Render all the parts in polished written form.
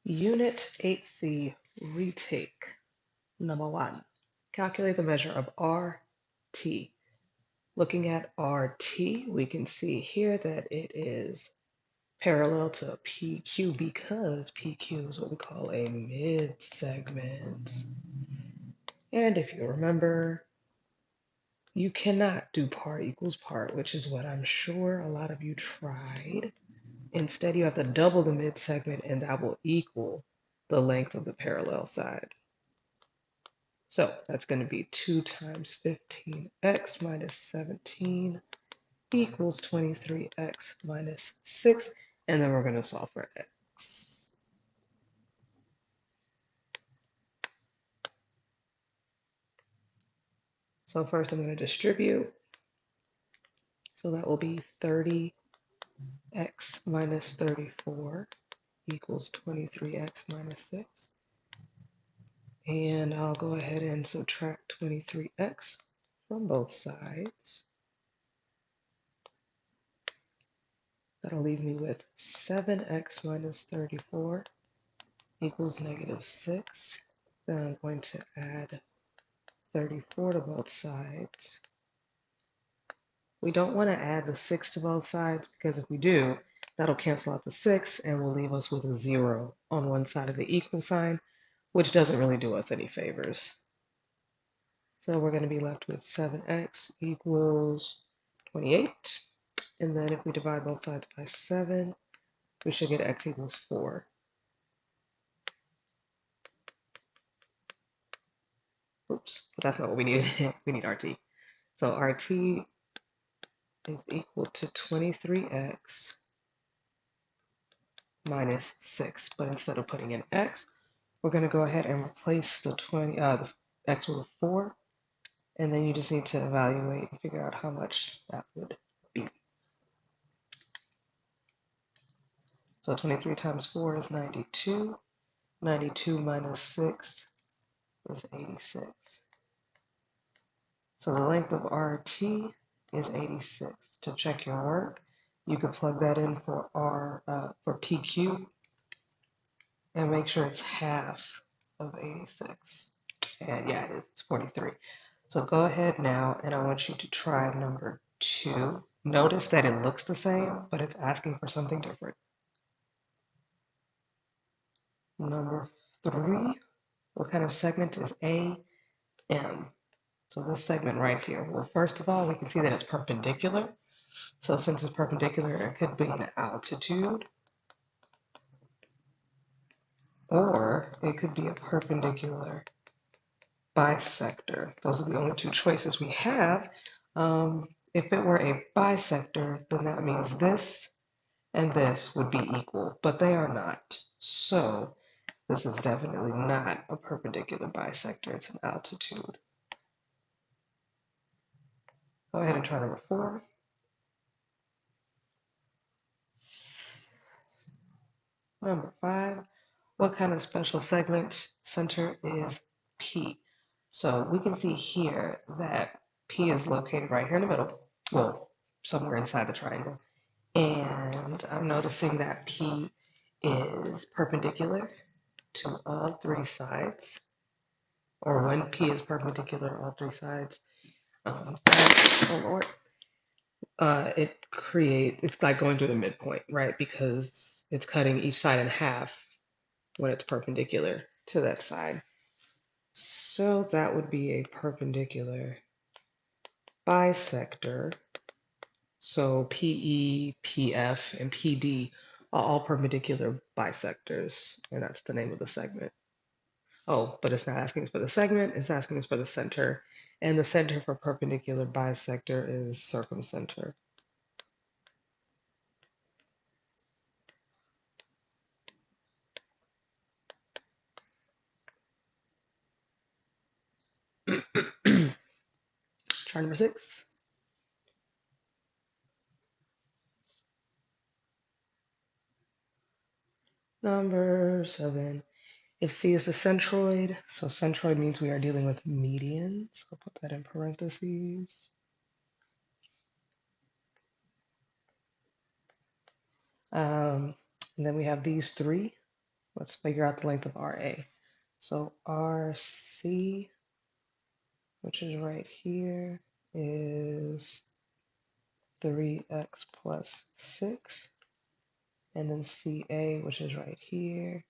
Unit 8C Retake. Number 1. Calculate the measure of RT. Looking at RT, we can see here that it is parallel to PQ because PQ is what we call a mid-segment. And if you remember, you cannot do part equals part, which is what I'm sure a lot of you tried. Instead, you have to double the mid-segment, and that will equal the length of the parallel side. So that's going to be 2 times 15x minus 17 equals 23x minus 6, and then we're going to solve for x. So first I'm going to distribute. So that will be 30x minus 34 equals 23x minus 6. And I'll go ahead and subtract 23x from both sides. That'll leave me with 7x minus 34 equals negative 6. Then I'm going to add 34 to both sides. We don't want to add the 6 to both sides because if we do, that'll cancel out the 6 and will leave us with a 0 on one side of the equal sign, which doesn't really do us any favors. So we're going to be left with 7x equals 28. And then if we divide both sides by 7, we should get x equals 4. Oops, but that's not what we need. We need RT. So RT is equal to 23x minus 6. But instead of putting in x, we're going to go ahead and replace the x with a 4. And then you just need to evaluate and figure out how much that would be. So 23 times 4 is 92. 92 minus 6 is 86. So the length of RT is 86. To check your work, you can plug that in for PQ and make sure it's half of 86. And yeah, it's 43. So go ahead now, and I want you to try number 2. Notice that it looks the same, but it's asking for something different. Number 3, what kind of segment is AM? So this segment right here. Well, first of all, we can see that it's perpendicular. So since it's perpendicular, it could be an altitude, or it could be a perpendicular bisector. Those are the only 2 choices we have. If it were a bisector, then that means this and this would be equal, but they are not. So this is definitely not a perpendicular bisector, it's an altitude. Go ahead and try number 4. Number 5, what kind of special segment center is P? So we can see here that P is located right here in the middle, well, somewhere inside the triangle. And I'm noticing that P is perpendicular to all 3 sides, or when P is perpendicular all 3 sides, it's like going through the midpoint, right? Because it's cutting each side in half when it's perpendicular to that side. So that would be a perpendicular bisector. So PE, PF, and PD are all perpendicular bisectors, and that's the name of the segment. Oh, but it's not asking us for the segment, it's asking us for the center. And the center for perpendicular bisector is circumcenter. Try number 6. Number 7. If C is the centroid, so centroid means we are dealing with medians. I'll put that in parentheses. And then we have these 3. Let's figure out the length of RA. So RC, which is right here, is 3x plus 6. And then CA, which is right here,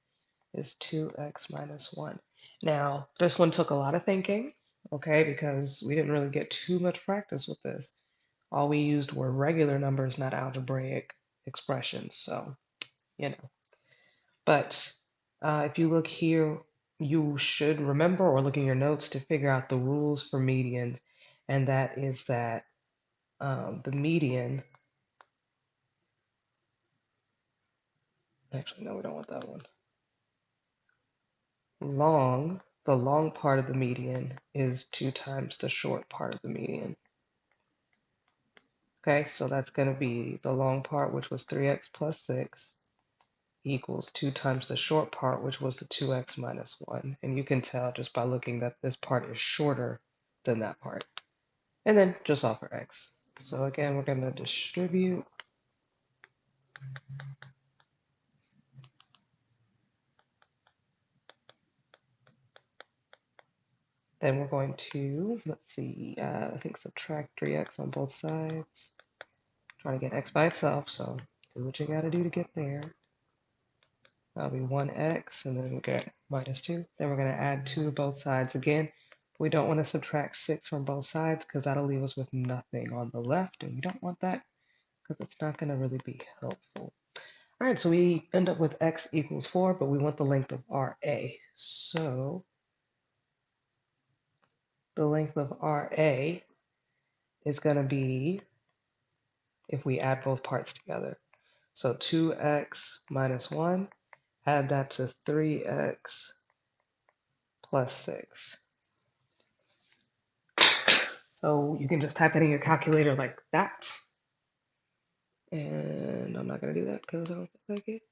is 2x minus 1. Now, this one took a lot of thinking, okay, because we didn't really get too much practice with this. All we used were regular numbers, not algebraic expressions. So, you know. But if you look here, you should remember or look in your notes to figure out the rules for medians. And that is that the median, actually, no, we don't want that one. The long part of the median is 2 times the short part of the median. Okay, so that's going to be the long part, which was 3x plus 6, equals 2 times the short part, which was the 2x minus 1. And you can tell just by looking that this part is shorter than that part. And then just solve for x. So again, we're going to distribute. Then we're going to, let's see, I think subtract 3x on both sides. Trying to get x by itself, so do what you got to do to get there. That'll be 1x, and then we get minus 2. Then we're going to add 2 to both sides again. We don't want to subtract 6 from both sides because that'll leave us with nothing on the left, and we don't want that because it's not going to really be helpful. All right, so we end up with x equals 4, but we want the length of RA. So the length of RA is going to be, if we add both parts together, so 2x minus 1, add that to 3x plus 6. So you can just type that in your calculator like that. And I'm not going to do that because I don't feel like it.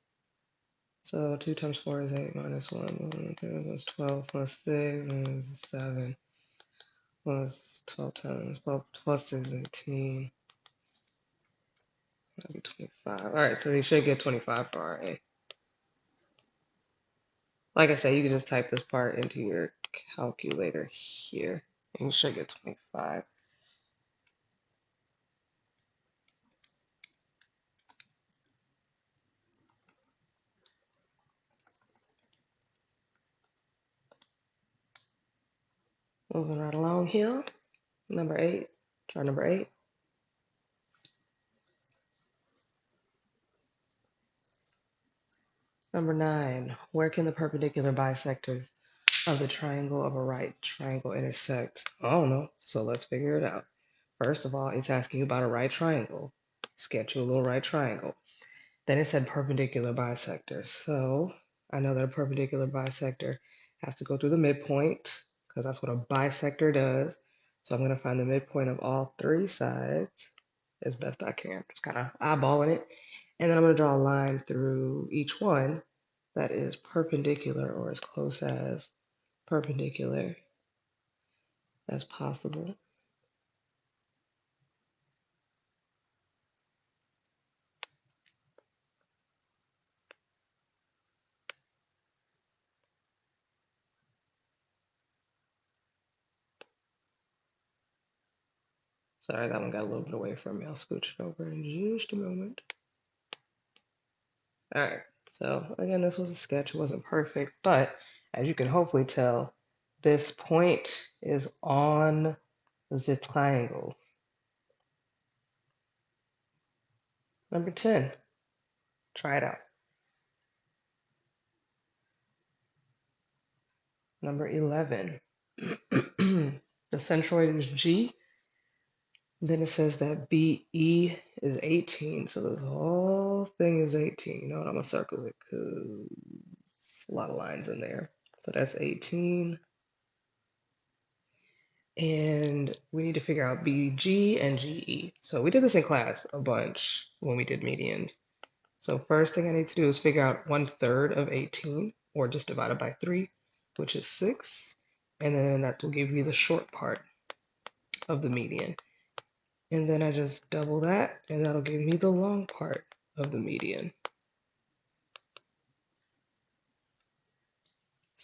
So 2 times 4 is 8 minus 1. 3 is 12 plus 6 is 7 plus 12 times 12 plus 6 is 18. That'll be 25. All right, so you should get 25 for RA. Like I said, you can just type this part into your calculator here, and you should get 25. Moving right along here. Number 8. Try number 8. Number 9. Where can the perpendicular bisectors of the triangle of a right triangle intersect? I don't know, so let's figure it out. First of all, it's asking about a right triangle. Sketch you a little right triangle. Then it said perpendicular bisectors. So I know that a perpendicular bisector has to go through the midpoint because that's what a bisector does. So I'm going to find the midpoint of all 3 sides as best I can. Just kind of eyeballing it. And then I'm going to draw a line through each one that is perpendicular or as close as perpendicular as possible. Sorry, that one got a little bit away from me. I'll scooch it over in just a moment. All right, so again, this was a sketch. It wasn't perfect, but as you can hopefully tell, this point is on the triangle. Number 10, try it out. Number 11, the centroid is G. Then it says that BE is 18, so this whole thing is 18. You know what, I'm gonna circle it because a lot of lines in there. So that's 18. And we need to figure out BG and GE. So we did this in class a bunch when we did medians. So first thing I need to do is figure out 1/3 of 18, or just divide it by 3, which is 6. And then that will give you the short part of the median. And then I just double that, and that'll give me the long part of the median.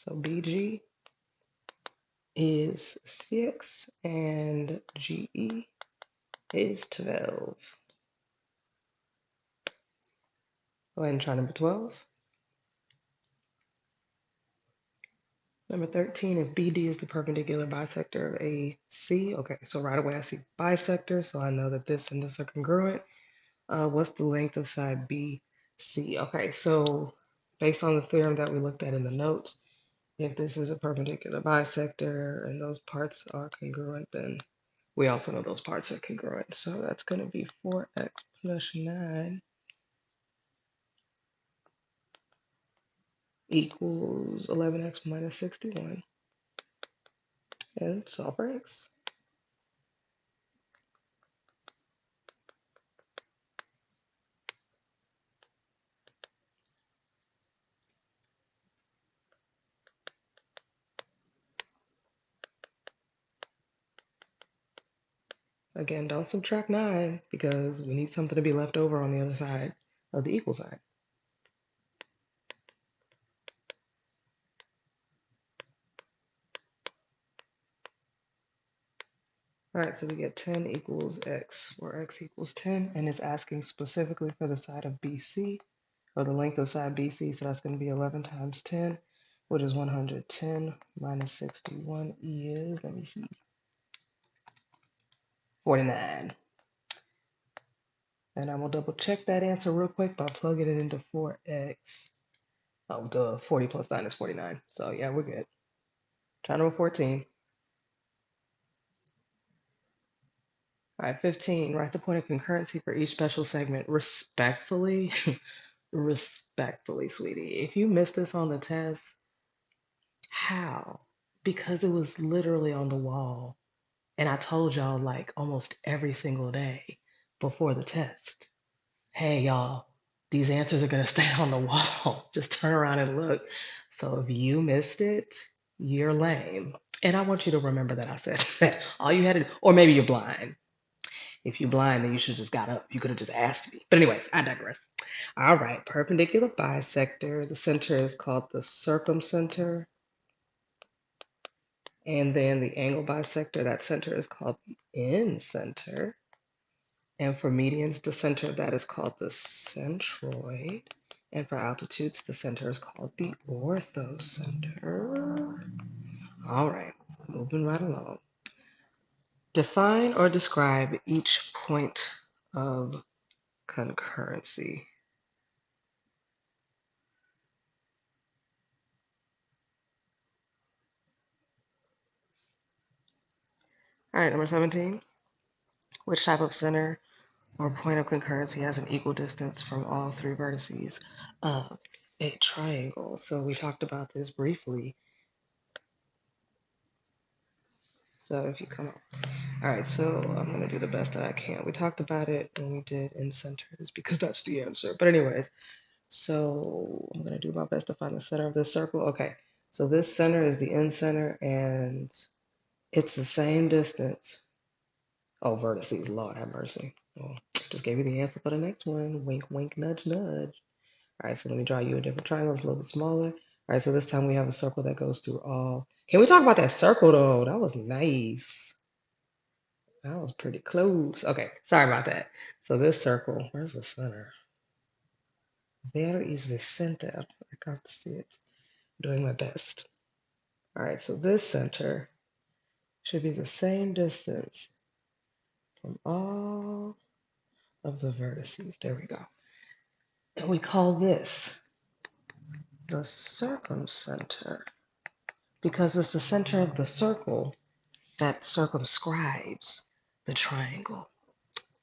So BG is 6 and GE is 12. Go ahead and try number 12. Number 13, if BD is the perpendicular bisector of AC, okay, so right away I see bisector, so I know that this and this are congruent. What's the length of side BC? Okay, so based on the theorem that we looked at in the notes, if this is a perpendicular bisector and those parts are congruent, then we also know those parts are congruent. So that's going to be 4x plus 9 equals 11x minus 61. And solve for x. Again, don't subtract 9 because we need something to be left over on the other side of the equal sign. All right, so we get 10 equals x, where x equals 10, and it's asking specifically for the side of BC, or the length of side BC, so that's going to be 11 times 10, which is 110 minus 61 is, let me see, 49. And I'm going to double check that answer real quick by plugging it into 4x. Oh, duh, 40 plus 9 is 49. So yeah, we're good. Try number 14. All right, 15, write the point of concurrency for each special segment respectfully. Respectfully, sweetie. If you missed this on the test, how? Because it was literally on the wall. And I told y'all like almost every single day before the test, hey, y'all, these answers are going to stay on the wall. Just turn around and look. So if you missed it, you're lame. And I want you to remember that I said that. All you had to, or maybe you're blind. If you're blind, then you should have just got up. You could have just asked me. But anyways, I digress. All right, perpendicular bisector. The center is called the circumcenter. And then the angle bisector, that center is called the incenter. And for medians, the center of that is called the centroid. And for altitudes, the center is called the orthocenter. All right, moving right along. Define or describe each point of concurrency. All right, number 17. Which type of center or point of concurrency has an equal distance from all three vertices of a triangle? So we talked about this briefly. So if you come up. All right, so I'm going to do the best that I can. We talked about it when we did incenters because that's the answer. But anyways, so I'm going to do my best to find the center of this circle. Okay, so this center is the incenter and it's the same distance. Oh, vertices, Lord have mercy. Well, just gave you the answer for the next one. Wink, wink, nudge, nudge. All right, so let me draw you a different triangle. It's a little bit smaller. All right, so this time we have a circle that goes through all. Can we talk about that circle though? That was nice. That was pretty close. Okay, sorry about that. So this circle, where's the center? There is the center. I can't see it. Doing my best. All right, so this center should be the same distance from all of the vertices. There we go. And we call this the circumcenter because it's the center of the circle that circumscribes the triangle.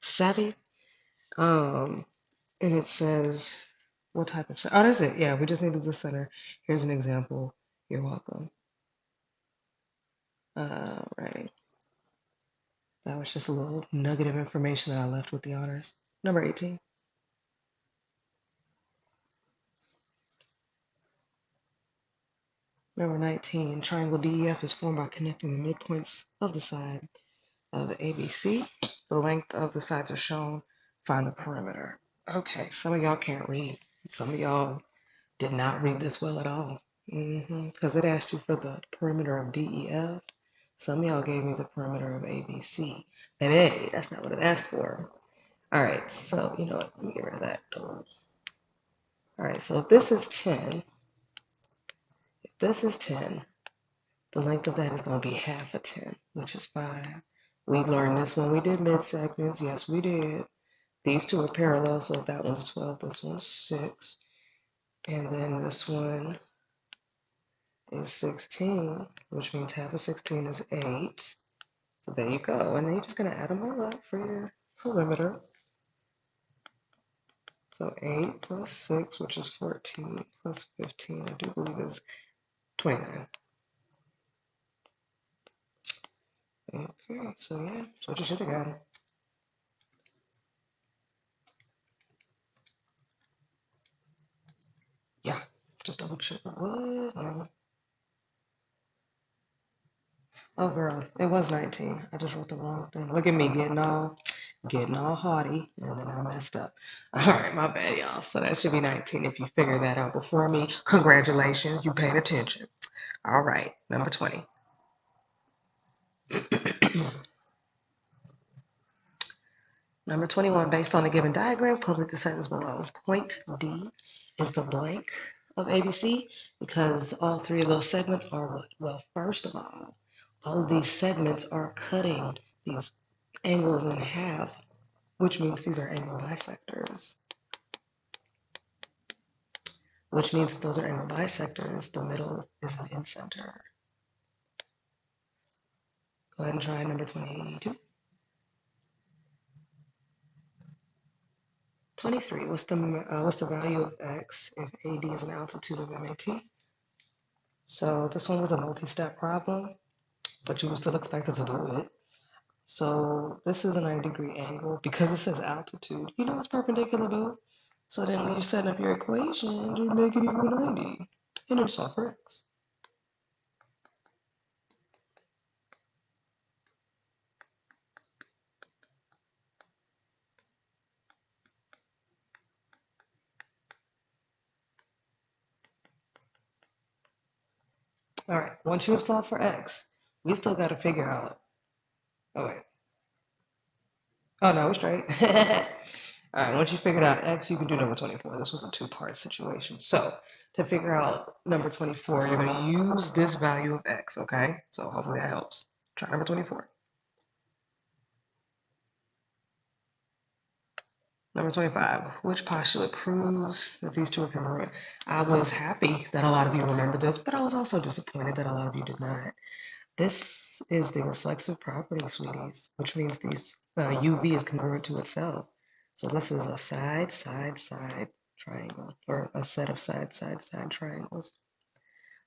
Savvy? And it says, what type of center? Oh, that's it. Yeah, we just needed the center. Here's an example. You're welcome. Right. That was just a little nugget of information that I left with the honors. Number 18. Number 19. Triangle DEF is formed by connecting the midpoints of the side of ABC. The length of the sides are shown. Find the perimeter. Okay, some of y'all can't read. Some of y'all did not read this well at all. Because it asked you for the perimeter of DEF. Some of y'all gave me the perimeter of ABC. Baby, that's not what it asked for. All right, so you know what? Let me get rid of that. All right, so if this is 10, if this is 10, the length of that is going to be half of 10, which is 5. We learned this when we did mid segments. Yes, we did. These two are parallel, so that one's 12, this one's 6. And then this one is 16, which means half of 16 is 8. So there you go. And then you're just going to add them all up for your perimeter. So 8 plus 6, which is 14, plus 15, I do believe is 29. Okay, so yeah, that's what you should have gotten. Yeah, just double check. What? No. Oh, girl, it was 19. I just wrote the wrong thing. Look at me getting all haughty, and then I messed up. All right, my bad, y'all. So that should be 19 if you figured that out before me. Congratulations, you paid attention. All right, number 20. Number 21, based on the given diagram, public the sentence below. Point D is the blank of ABC because all three of those segments are what? Well, first of all of these segments are cutting these angles in half, which means these are angle bisectors. Which means if those are angle bisectors, the middle is an incenter. Go ahead and try number 22. 23, what's the value of x if AD is an altitude of MAT? So this one was a multi-step problem, but you were still expected to do it. So this is a 90-degree angle. Because it says altitude, you know it's perpendicular, boo. So then when you're setting up your equation, you make it equal 90. And it's solve for x. All right, once you have solved for x, we still got to figure out. Oh, wait. Oh, no, we're straight. All right, once you figured out x, you can do number 24. This was a two-part situation. So to figure out number 24, you're going to use this value of x, okay? So hopefully that helps. Try number 24. Number 25, which postulate proves that these two are congruent? I was happy that a lot of you remembered this, but I was also disappointed that a lot of you did not. This is the reflexive property, sweeties, which means these UV is congruent to itself. So this is a side, side, side triangle, or a set of side, side, side triangles.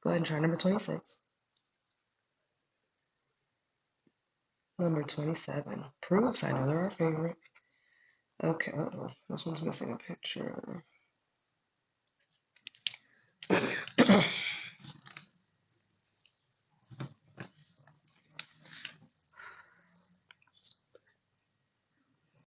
Go ahead and try number 26. Number 27, proofs. I know they're our favorite. Okay, this one's missing a picture.